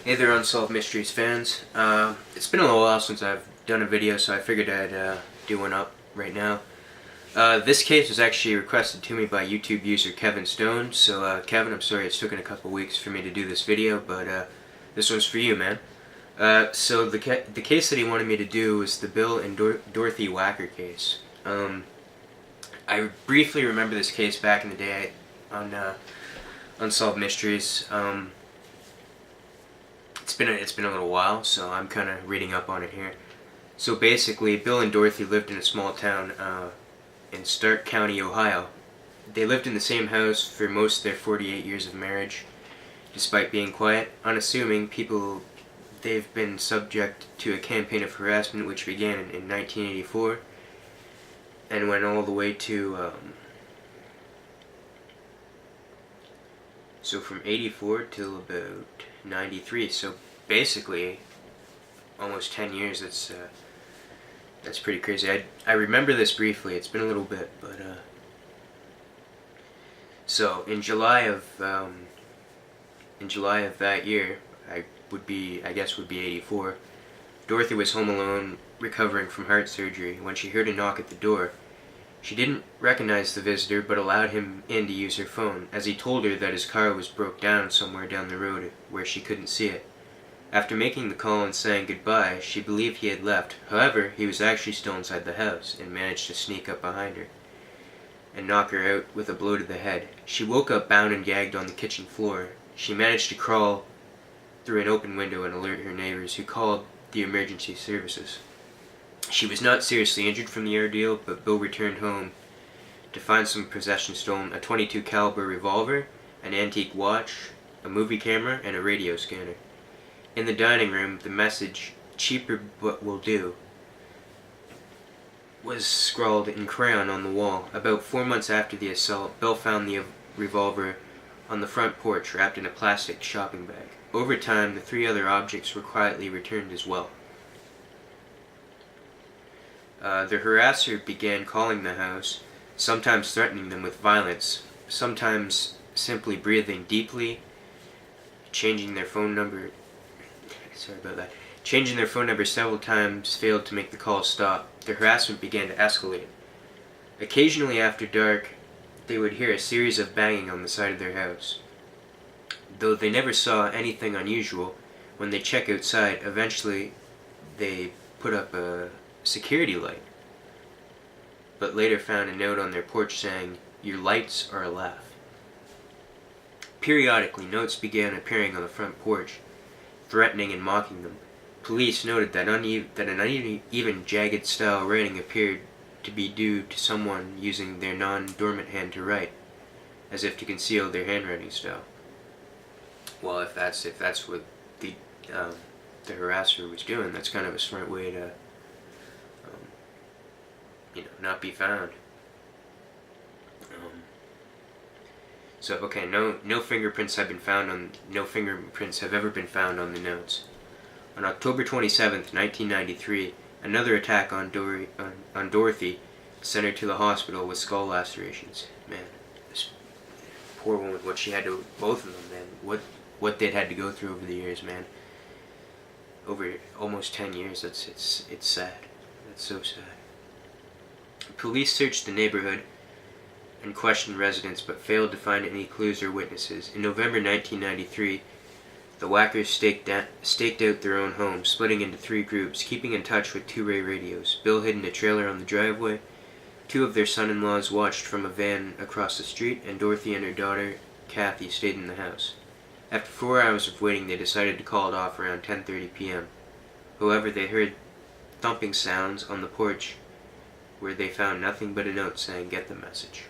Hey there, Unsolved Mysteries fans. It's been a little while since I've done a video, so I figured I'd do one up right now. This case was actually requested to me by YouTube user Kevin Stone, so Kevin, I'm sorry it's taken a couple weeks for me to do this video, but this one's for you, man. So the case that he wanted me to do was the Bill and Dorthy Wacker case. I briefly remember this case back in the day on Unsolved Mysteries. It's been a little while, so I'm kind of reading up on it here. So basically, Bill and Dorothy lived in a small town in Stark County, Ohio. They lived in the same house for most of their 48 years of marriage. Despite being quiet, unassuming people, they've been subject to a campaign of harassment which began in 1984 and went all the way to so from 84 till about 93, so basically almost 10 years. That's pretty crazy. I remember this briefly. It's been a little bit, but so in July of that year, I guess would be 84. Dorothy was home alone, recovering from heart surgery, when she heard a knock at the door. She didn't recognize the visitor, but allowed him in to use her phone, as he told her that his car was broke down somewhere down the road where she couldn't see it. After making the call and saying goodbye, she believed he had left. However, he was actually still inside the house and managed to sneak up behind her and knock her out with a blow to the head. She woke up bound and gagged on the kitchen floor. She managed to crawl through an open window and alert her neighbors, who called the emergency services. She was not seriously injured from the ordeal, but Bill returned home to find some possessions stolen: a .22 caliber revolver, an antique watch, a movie camera, and a radio scanner. In the dining room, the message, "Cheaper but will do," was scrawled in crayon on the wall. About 4 months after the assault, Bill found the revolver on the front porch wrapped in a plastic shopping bag. Over time, the 3 other objects were quietly returned as well. The harasser began calling the house, sometimes threatening them with violence, sometimes simply breathing deeply, changing their phone number several times failed to make the call stop. The harassment began to escalate. Occasionally after dark, they would hear a series of banging on the side of their house. Though they never saw anything unusual, when they checked outside, eventually they put up a security light, but later found a note on their porch saying, "Your lights are a laugh." Periodically, notes began appearing on the front porch, threatening and mocking them. Police noted that an uneven, jagged style writing appeared to be due to someone using their non-dormant hand to write, as if to conceal their handwriting style. Well, if that's what the harasser was doing, that's kind of a smart way to not be found. So okay, no fingerprints have ever been found on the notes. On October 27th, 1993, another attack on Dorothy sent her to the hospital with skull lacerations. Man, this poor woman, what she had to, both of them, man, what they'd had to go through over the years, man. Over almost 10 years, it's sad. That's so sad. Police searched the neighborhood and questioned residents, but failed to find any clues or witnesses. In November 1993, the Wackers staked out their own home, splitting into 3 groups, keeping in touch with 2-way radios. Bill hid in a trailer on the driveway. 2 of their son-in-laws watched from a van across the street, and Dorothy and her daughter, Kathy, stayed in the house. After 4 hours of waiting, they decided to call it off around 10:30 p.m. However, they heard thumping sounds on the porch, where they found nothing but a note saying, "Get the message."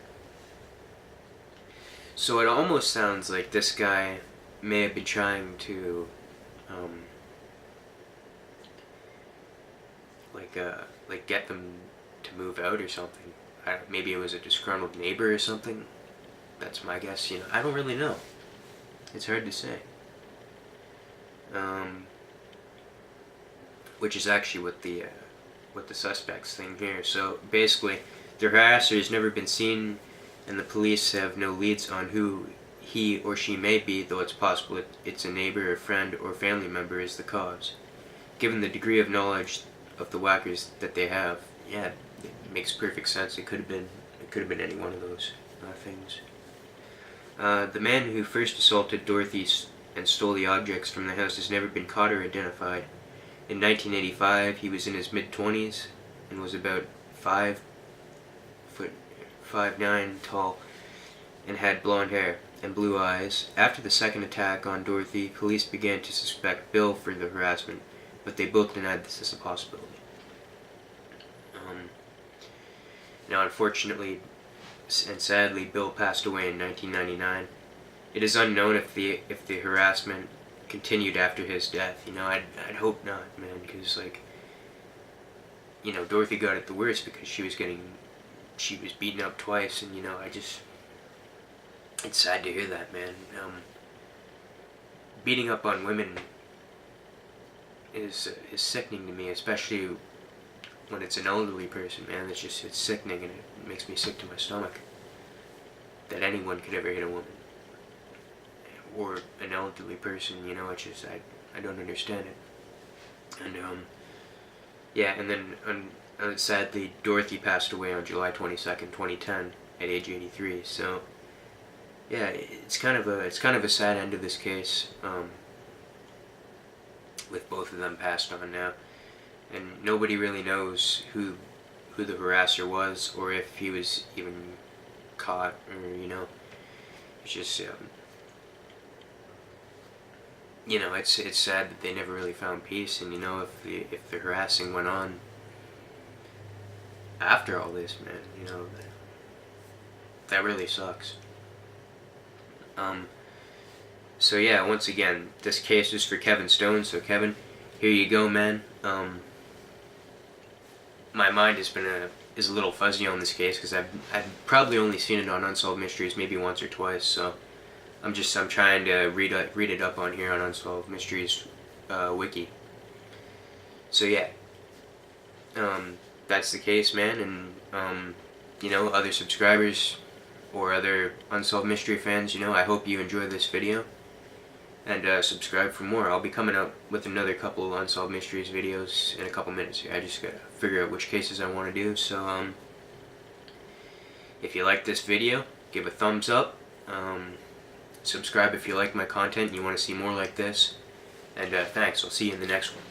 So it almost sounds like this guy may have been trying to get them to move out or something. Maybe it was a disgruntled neighbor or something. That's my guess. I don't really know. It's hard to say. Which is actually what the suspects thing here. So basically, the harasser has never been seen, and the police have no leads on who he or she may be, though it's possible it's a neighbor, a friend, or family member is the cause. Given the degree of knowledge of the Wackers that they have, yeah, it makes perfect sense. It could have been any one of those things. The man who first assaulted Dorothy and stole the objects from the house has never been caught or identified. In 1985, he was in his mid-20s and was about 5'9" tall and had blonde hair and blue eyes. After the second attack on Dorothy, police began to suspect Bill for the harassment, but they both denied this as a possibility. Now, unfortunately and sadly, Bill passed away in 1999. It is unknown if the harassment continued after his death. I'd hope not, man, because Dorothy got it the worst because she was beaten up twice, and it's sad to hear that, man. Beating up on women is sickening to me, especially when it's an elderly person, man. It's sickening, and it makes me sick to my stomach that anyone could ever hit a woman or an elderly person. It's just I don't understand it. And yeah, and then sadly Dorothy passed away on July 22nd, 2010, at age 83. So yeah, it's kind of a sad end to this case, with both of them passed on now, and nobody really knows who the harasser was, or if he was even caught, or it's just it's sad that they never really found peace, and if the harassing went on after all this, man, that really sucks. So yeah, once again, this case is for Kevin Stone. So Kevin, here you go, man. My mind is a little fuzzy on this case because I've probably only seen it on Unsolved Mysteries maybe once or twice. So I'm trying to read it up on here on Unsolved Mysteries wiki. So yeah, that's the case, man, and other subscribers or other Unsolved Mystery fans, I hope you enjoy this video, and subscribe for more. I'll be coming up with another couple of Unsolved Mysteries videos in a couple minutes here. I just gotta figure out which cases I want to do. So if you like this video, give a thumbs up, subscribe if you like my content and you want to see more like this, and thanks. I'll see you in the next one.